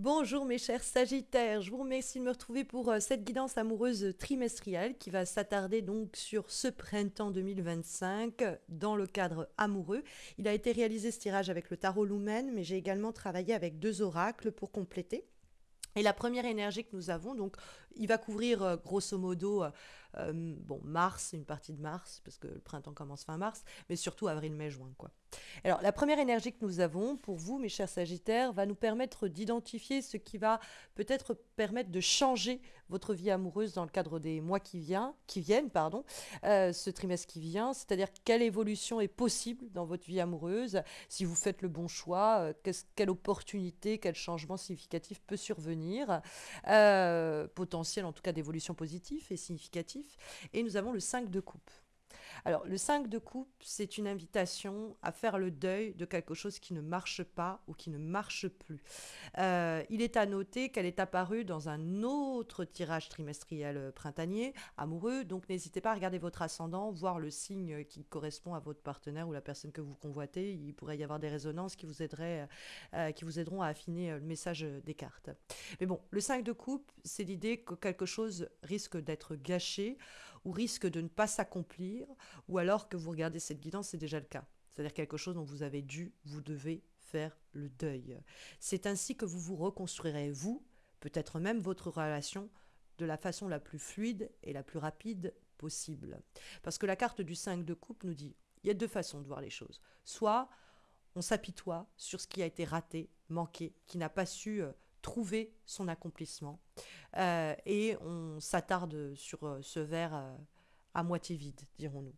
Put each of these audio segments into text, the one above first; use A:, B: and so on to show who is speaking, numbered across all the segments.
A: Bonjour mes chers Sagittaires, je vous remercie de me retrouver pour cette guidance amoureuse trimestrielle qui va s'attarder donc sur ce printemps 2025 dans le cadre amoureux. Il a été réalisé ce tirage avec le tarot Lumen, mais j'ai également travaillé avec deux oracles pour compléter. Et la première énergie que nous avons, donc, il va couvrir grosso modo bon, mars, une partie de mars, parce que le printemps commence fin mars, mais surtout avril, mai, juin, quoi. Alors, la première énergie que nous avons pour vous, mes chers Sagittaires, va nous permettre d'identifier ce qui va peut-être permettre de changer votre vie amoureuse dans le cadre des mois qui viennent, pardon, ce trimestre qui vient, c'est-à-dire quelle évolution est possible dans votre vie amoureuse, si vous faites le bon choix, quelle opportunité, quel changement significatif peut survenir, potentiel en tout cas d'évolution positive et significatif. Et nous avons le 5 de coupe. Alors, le 5 de coupe, c'est une invitation à faire le deuil de quelque chose qui ne marche pas ou qui ne marche plus. Il est à noter qu'elle est apparue dans un autre tirage trimestriel printanier, amoureux, donc n'hésitez pas à regarder votre ascendant, voir le signe qui correspond à votre partenaire ou la personne que vous convoitez. Il pourrait y avoir des résonances qui vous aideront à affiner le message des cartes. Mais bon, le 5 de coupe, c'est l'idée que quelque chose risque d'être gâché ou risque de ne pas s'accomplir, ou alors que vous regardez cette guidance, c'est déjà le cas. C'est-à-dire quelque chose dont vous devez faire le deuil. C'est ainsi que vous vous reconstruirez, vous, peut-être même votre relation, de la façon la plus fluide et la plus rapide possible. Parce que la carte du 5 de coupe nous dit, il y a deux façons de voir les choses. Soit on s'apitoie sur ce qui a été raté, manqué, qui n'a pas su trouver son accomplissement, et on s'attarde sur ce verre à moitié vide, dirons-nous.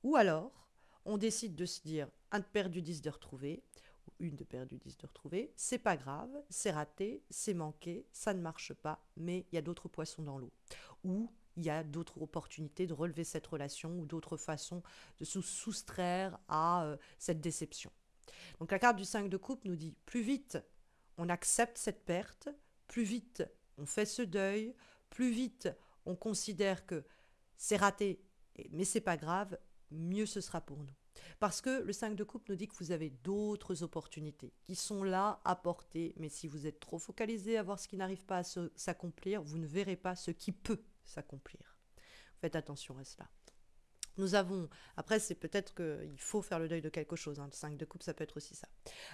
A: Ou alors, on décide de se dire un de perdu, 10 de retrouvé, ou une de perdu, 10 de retrouvé, c'est pas grave, c'est raté, c'est manqué, ça ne marche pas, mais il y a d'autres poissons dans l'eau. Ou il y a d'autres opportunités de relever cette relation ou d'autres façons de se soustraire à cette déception. Donc la carte du 5 de coupe nous dit plus vite on accepte cette perte, plus vite on fait ce deuil, plus vite on considère que c'est raté, mais c'est pas grave, mieux ce sera pour nous. Parce que le 5 de coupe nous dit que vous avez d'autres opportunités qui sont là à porter, mais si vous êtes trop focalisé à voir ce qui n'arrive pas à s'accomplir, vous ne verrez pas ce qui peut s'accomplir. Faites attention à cela. Nous avons, après c'est peut-être qu'il faut faire le deuil de quelque chose, hein. Le 5 de coupe ça peut être aussi ça.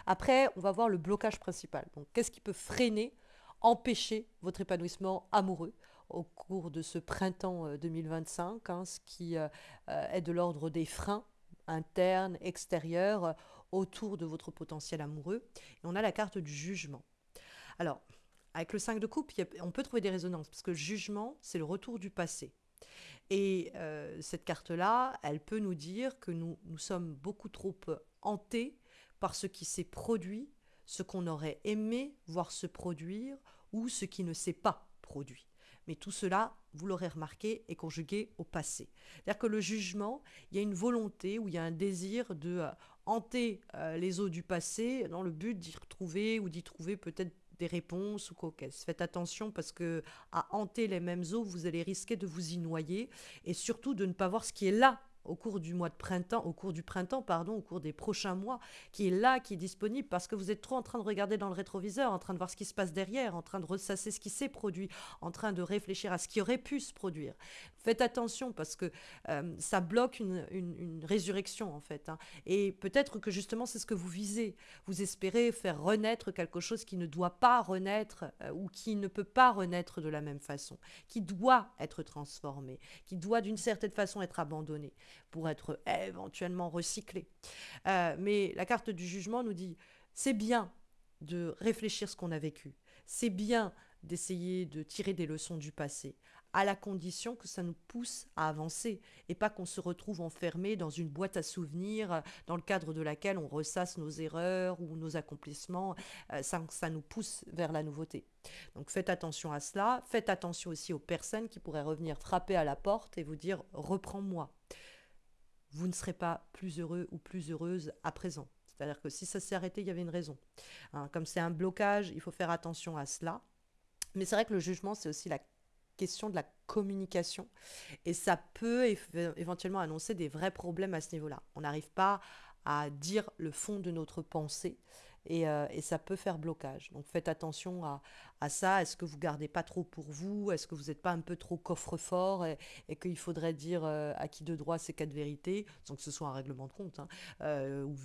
A: Après on va voir le blocage principal. Donc qu'est-ce qui peut freiner, empêcher votre épanouissement amoureux au cours de ce printemps 2025, hein, ce qui est de l'ordre des freins internes, extérieurs, autour de votre potentiel amoureux. Et on a la carte du jugement. Alors, avec le 5 de coupe, on peut trouver des résonances, parce que le jugement, c'est le retour du passé. Et cette carte-là, elle peut nous dire que nous sommes beaucoup trop hantés par ce qui s'est produit, ce qu'on aurait aimé voir se produire ou ce qui ne s'est pas produit. Mais tout cela, vous l'aurez remarqué, est conjugué au passé. C'est-à-dire que le jugement, il y a une volonté ou il y a un désir de hanter les eaux du passé dans le but d'y retrouver ou d'y trouver peut-être des réponses ou coquesses. Faites attention parce que à hanter les mêmes eaux, vous allez risquer de vous y noyer et surtout de ne pas voir ce qui est là au cours du mois de printemps, au cours du printemps, pardon, au cours des prochains mois, qui est là, qui est disponible, parce que vous êtes trop en train de regarder dans le rétroviseur, en train de voir ce qui se passe derrière, en train de ressasser ce qui s'est produit, en train de réfléchir à ce qui aurait pu se produire. Faites attention parce que ça bloque une résurrection en fait, hein. Et peut-être que justement c'est ce que vous visez. Vous espérez faire renaître quelque chose qui ne doit pas renaître ou qui ne peut pas renaître de la même façon, qui doit être transformé, qui doit d'une certaine façon être abandonné pour être éventuellement recyclé. Mais la carte du jugement nous dit c'est bien de réfléchir ce qu'on a vécu, c'est bien d'essayer de tirer des leçons du passé, à la condition que ça nous pousse à avancer et pas qu'on se retrouve enfermé dans une boîte à souvenirs dans le cadre de laquelle on ressasse nos erreurs ou nos accomplissements. Ça nous pousse vers la nouveauté. Donc faites attention à cela. Faites attention aussi aux personnes qui pourraient revenir frapper à la porte et vous dire reprends-moi. Vous ne serez pas plus heureux ou plus heureuse à présent. C'est-à-dire que si ça s'est arrêté, il y avait une raison. Hein, comme c'est un blocage, il faut faire attention à cela. Mais c'est vrai que le jugement, c'est aussi la question de la communication et ça peut éventuellement annoncer des vrais problèmes à ce niveau-là. On n'arrive pas à dire le fond de notre pensée et ça peut faire blocage. Donc faites attention à ça. Est-ce que vous gardez pas trop pour vous? Est-ce que vous n'êtes pas un peu trop coffre-fort et qu'il faudrait dire à qui de droit ces quatre vérités, sans que ce soit un règlement de compte, hein, ou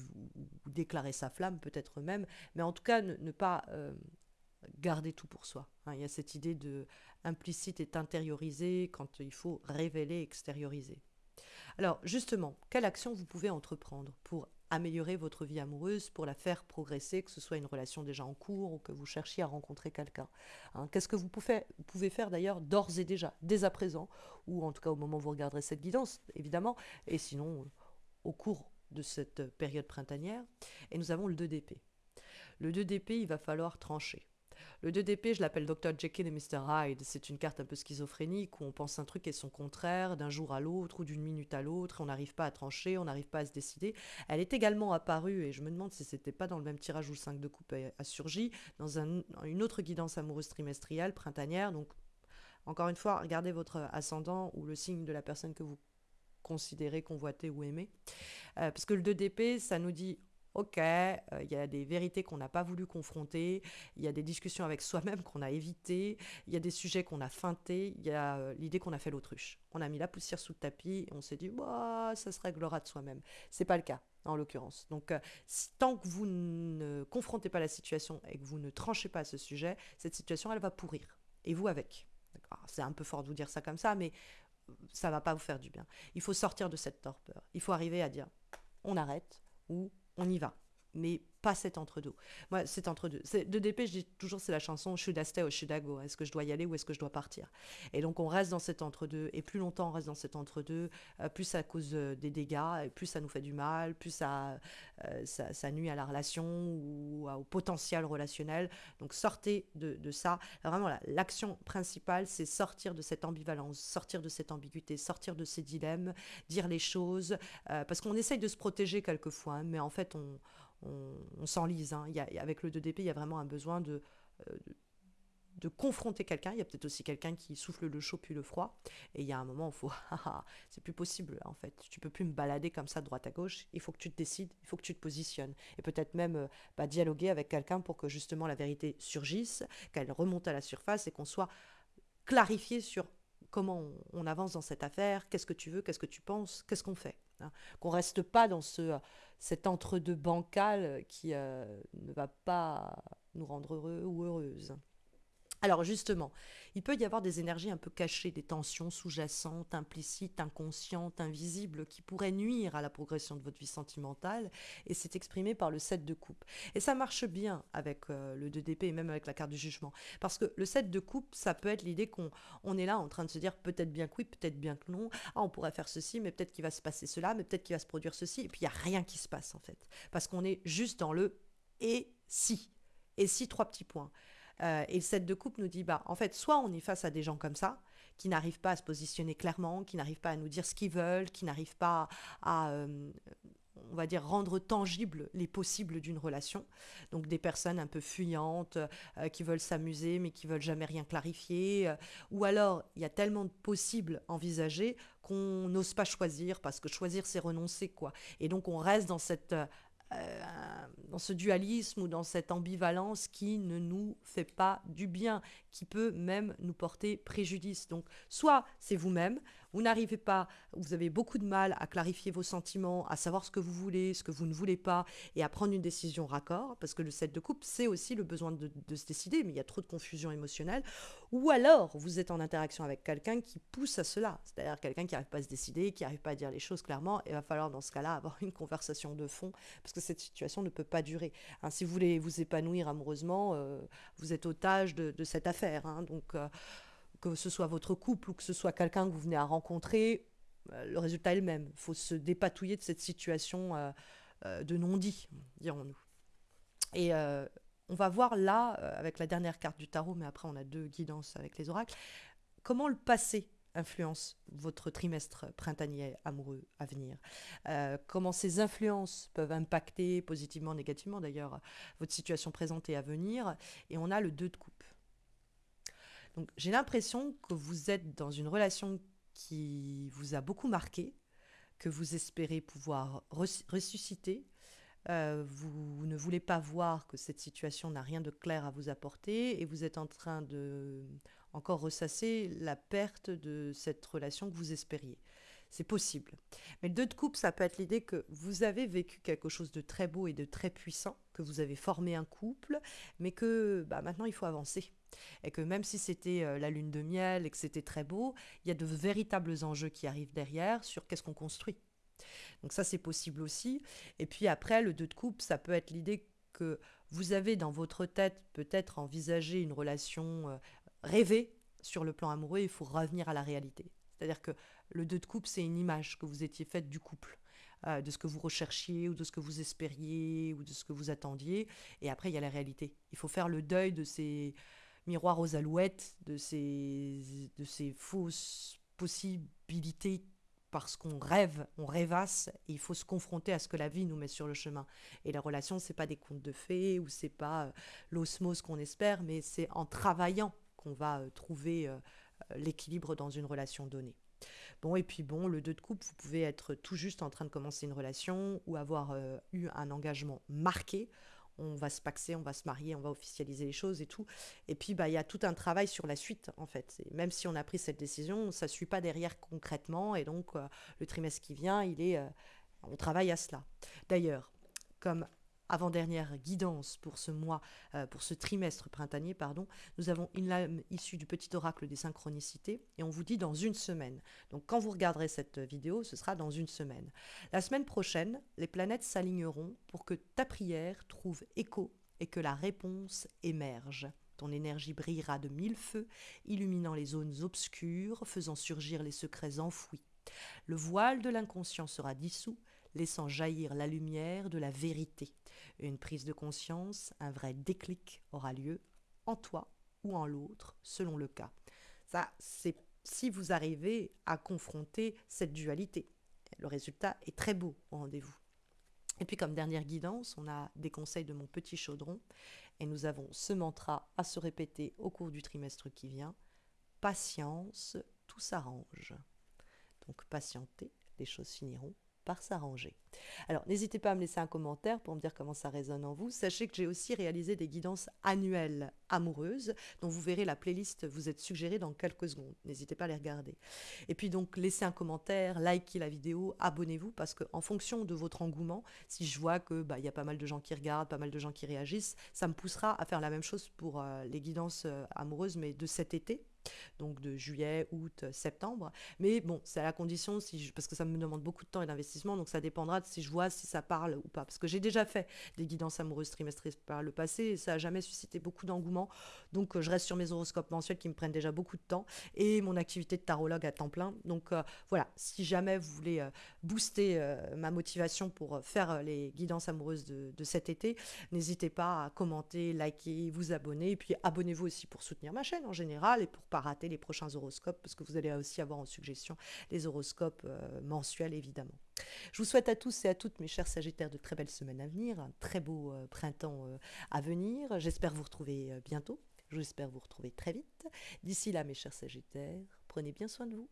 A: déclarer sa flamme peut-être même, mais en tout cas ne pas garder tout pour soi, hein. Il y a cette idée de implicite et intériorisé quand il faut révéler, extérioriser. Alors justement, quelle action vous pouvez entreprendre pour améliorer votre vie amoureuse, pour la faire progresser, que ce soit une relation déjà en cours ou que vous cherchiez à rencontrer quelqu'un, hein? Qu'est-ce que vous pouvez faire d'ailleurs d'ores et déjà, dès à présent, ou en tout cas au moment où vous regarderez cette guidance, évidemment, et sinon au cours de cette période printanière. Et nous avons le 2 d'épée. Le 2 d'épée, il va falloir trancher. Le 2 d'épée, je l'appelle Dr. Jekyll et Mr. Hyde. C'est une carte un peu schizophrénique où on pense un truc et son contraire d'un jour à l'autre ou d'une minute à l'autre. On n'arrive pas à trancher, on n'arrive pas à se décider. Elle est également apparue, et je me demande si c'était pas dans le même tirage où le 5 de coupe a surgi, dans une autre guidance amoureuse trimestrielle, printanière. Donc, encore une fois, regardez votre ascendant ou le signe de la personne que vous considérez, convoiter ou aimer. Parce que le 2 d'épée, ça nous dit ok, il y a des vérités qu'on n'a pas voulu confronter, il y a des discussions avec soi-même qu'on a évitées, il y a des sujets qu'on a feintés, il y a l'idée qu'on a fait l'autruche. On a mis la poussière sous le tapis et on s'est dit, bah, ça se réglera de soi-même. C'est pas le cas, en l'occurrence. Donc, tant que vous ne confrontez pas la situation et que vous ne tranchez pas ce sujet, cette situation, elle va pourrir. Et vous avec. C'est un peu fort de vous dire ça comme ça, mais ça va pas vous faire du bien. Il faut sortir de cette torpeur. Il faut arriver à dire, on arrête ou on y va. Mais pas cet entre-deux. Moi, cet entre-deux. De DP, je dis toujours, c'est la chanson Should I stay or should I go? Est-ce que je dois y aller ou est-ce que je dois partir? Et donc, on reste dans cet entre-deux. Et plus longtemps on reste dans cet entre-deux, plus ça cause des dégâts, et plus ça nous fait du mal, plus ça nuit à la relation ou au potentiel relationnel. Donc, sortez de ça. Alors, vraiment, l'action principale, c'est sortir de cette ambivalence, sortir de cette ambiguïté, sortir de ces dilemmes, dire les choses. Parce qu'on essaye de se protéger quelquefois, hein, mais en fait, on s'enlise, hein. Avec le 2 d'épée, il y a vraiment un besoin de confronter quelqu'un. Il y a peut-être aussi quelqu'un qui souffle le chaud puis le froid. Et il y a un moment où il faut... c'est plus possible, en fait. Tu peux plus me balader comme ça de droite à gauche. Il faut que tu te décides, il faut que tu te positionnes. Et peut-être même dialoguer avec quelqu'un pour que justement la vérité surgisse, qu'elle remonte à la surface et qu'on soit clarifié sur comment on avance dans cette affaire, qu'est-ce que tu veux, qu'est-ce que tu penses, qu'est-ce qu'on fait, hein. Qu'on reste pas dans cet entre-deux bancal qui ne va pas nous rendre heureux ou heureuses. Alors justement, il peut y avoir des énergies un peu cachées, des tensions sous-jacentes, implicites, inconscientes, invisibles, qui pourraient nuire à la progression de votre vie sentimentale, et c'est exprimé par le 7 de coupe. Et ça marche bien avec le 2 d'épée et même avec la carte du jugement, parce que le 7 de coupe, ça peut être l'idée qu'on est là en train de se dire peut-être bien que oui, peut-être bien que non, ah on pourrait faire ceci, mais peut-être qu'il va se passer cela, mais peut-être qu'il va se produire ceci, et puis il n'y a rien qui se passe en fait, parce qu'on est juste dans le et si, trois petits points. Et le 7 de coupe nous dit, bah, en fait, soit on est face à des gens comme ça, qui n'arrivent pas à se positionner clairement, qui n'arrivent pas à nous dire ce qu'ils veulent, qui n'arrivent pas à on va dire, rendre tangible les possibles d'une relation. Donc des personnes un peu fuyantes, qui veulent s'amuser, mais qui veulent jamais rien clarifier. Ou alors, il y a tellement de possibles envisagés qu'on n'ose pas choisir, parce que choisir, c'est renoncer, quoi. Et donc, on reste dans ce dualisme ou dans cette ambivalence qui ne nous fait pas du bien, qui peut même nous porter préjudice. Donc, soit c'est vous-même, vous n'arrivez pas, vous avez beaucoup de mal à clarifier vos sentiments, à savoir ce que vous voulez, ce que vous ne voulez pas, et à prendre une décision raccord, parce que le 7 de coupe, c'est aussi le besoin de se décider, mais il y a trop de confusion émotionnelle. Ou alors, vous êtes en interaction avec quelqu'un qui pousse à cela, c'est-à-dire quelqu'un qui n'arrive pas à se décider, qui n'arrive pas à dire les choses clairement, et il va falloir dans ce cas-là avoir une conversation de fond, parce que cette situation ne peut pas durer, hein. Si vous voulez vous épanouir amoureusement, vous êtes otage de cette affaire, hein. Donc, que ce soit votre couple ou que ce soit quelqu'un que vous venez à rencontrer, le résultat est le même. Il faut se dépatouiller de cette situation de non-dit, dirons-nous. Et on va voir là, avec la dernière carte du tarot, mais après on a deux guidances avec les oracles, comment le passé influence votre trimestre printanier amoureux à venir. Comment ces influences peuvent impacter positivement, négativement d'ailleurs, votre situation présente et à venir. Et on a le 2 de coupe. Donc j'ai l'impression que vous êtes dans une relation qui vous a beaucoup marqué, que vous espérez pouvoir ressusciter, vous ne voulez pas voir que cette situation n'a rien de clair à vous apporter et vous êtes en train de encore ressasser la perte de cette relation que vous espériez. C'est possible. Mais le 2 de coupe, ça peut être l'idée que vous avez vécu quelque chose de très beau et de très puissant, que vous avez formé un couple, mais que maintenant il faut avancer. Et que même si c'était la lune de miel et que c'était très beau, il y a de véritables enjeux qui arrivent derrière sur qu'est-ce qu'on construit. Donc ça, c'est possible aussi. Et puis après, le 2 de coupe, ça peut être l'idée que vous avez dans votre tête peut-être envisagé une relation rêvée sur le plan amoureux, il faut revenir à la réalité. C'est-à-dire que le 2 de coupe, c'est une image que vous étiez faite du couple, de ce que vous recherchiez ou de ce que vous espériez ou de ce que vous attendiez. Et après, il y a la réalité. Il faut faire le deuil de ces miroirs aux alouettes, de ces fausses possibilités parce qu'on rêve, on rêvasse, et il faut se confronter à ce que la vie nous met sur le chemin. Et la relation, c'est pas des contes de fées ou c'est pas l'osmose qu'on espère, mais c'est en travaillant qu'on va trouver l'équilibre dans une relation donnée. Bon, et puis bon, le 2 de coupe, vous pouvez être tout juste en train de commencer une relation ou avoir eu un engagement marqué. On va se paxer, on va se marier, on va officialiser les choses et tout. Et puis, il y a tout un travail sur la suite, en fait. Et même si on a pris cette décision, ça ne suit pas derrière concrètement. Et donc, le trimestre qui vient, on travaille à cela. D'ailleurs, comme avant-dernière guidance pour ce mois, pour ce trimestre printanier, pardon, nous avons une lame issue du petit oracle des synchronicités et on vous dit dans une semaine. Donc quand vous regarderez cette vidéo, ce sera dans une semaine. La semaine prochaine, les planètes s'aligneront pour que ta prière trouve écho et que la réponse émerge. Ton énergie brillera de mille feux, illuminant les zones obscures, faisant surgir les secrets enfouis. Le voile de l'inconscient sera dissous, laissant jaillir la lumière de la vérité. Une prise de conscience, un vrai déclic aura lieu en toi ou en l'autre, selon le cas. Ça, c'est si vous arrivez à confronter cette dualité. Le résultat est très beau au rendez-vous. Et puis comme dernière guidance, on a des conseils de mon petit chaudron et nous avons ce mantra à se répéter au cours du trimestre qui vient. Patience, tout s'arrange. Donc patientez, les choses finiront par s'arranger. Alors, n'hésitez pas à me laisser un commentaire pour me dire comment ça résonne en vous. Sachez que j'ai aussi réalisé des guidances annuelles amoureuses, dont vous verrez la playlist vous êtes suggérée dans quelques secondes. N'hésitez pas à les regarder. Et puis donc, laissez un commentaire, likez la vidéo, abonnez-vous, parce qu'en fonction de votre engouement, si je vois que y a pas mal de gens qui regardent, pas mal de gens qui réagissent, ça me poussera à faire la même chose pour les guidances amoureuses, mais de cet été. Donc de juillet, août, septembre. Mais bon, c'est à la condition, parce que ça me demande beaucoup de temps et d'investissement, donc ça dépendra de si je vois si ça parle ou pas. Parce que j'ai déjà fait des guidances amoureuses trimestrielles par le passé et ça n'a jamais suscité beaucoup d'engouement. Donc je reste sur mes horoscopes mensuels qui me prennent déjà beaucoup de temps et mon activité de tarologue à temps plein. Donc voilà, si jamais vous voulez booster ma motivation pour faire les guidances amoureuses de cet été, n'hésitez pas à commenter, liker, vous abonner et puis abonnez-vous aussi pour soutenir ma chaîne en général et pour pas rater les prochains horoscopes parce que vous allez aussi avoir en suggestion les horoscopes mensuels évidemment. Je vous souhaite à tous et à toutes mes chers Sagittaires de très belles semaines à venir, un très beau printemps à venir. J'espère vous retrouver bientôt, j'espère vous retrouver très vite. D'ici là mes chers Sagittaires, prenez bien soin de vous.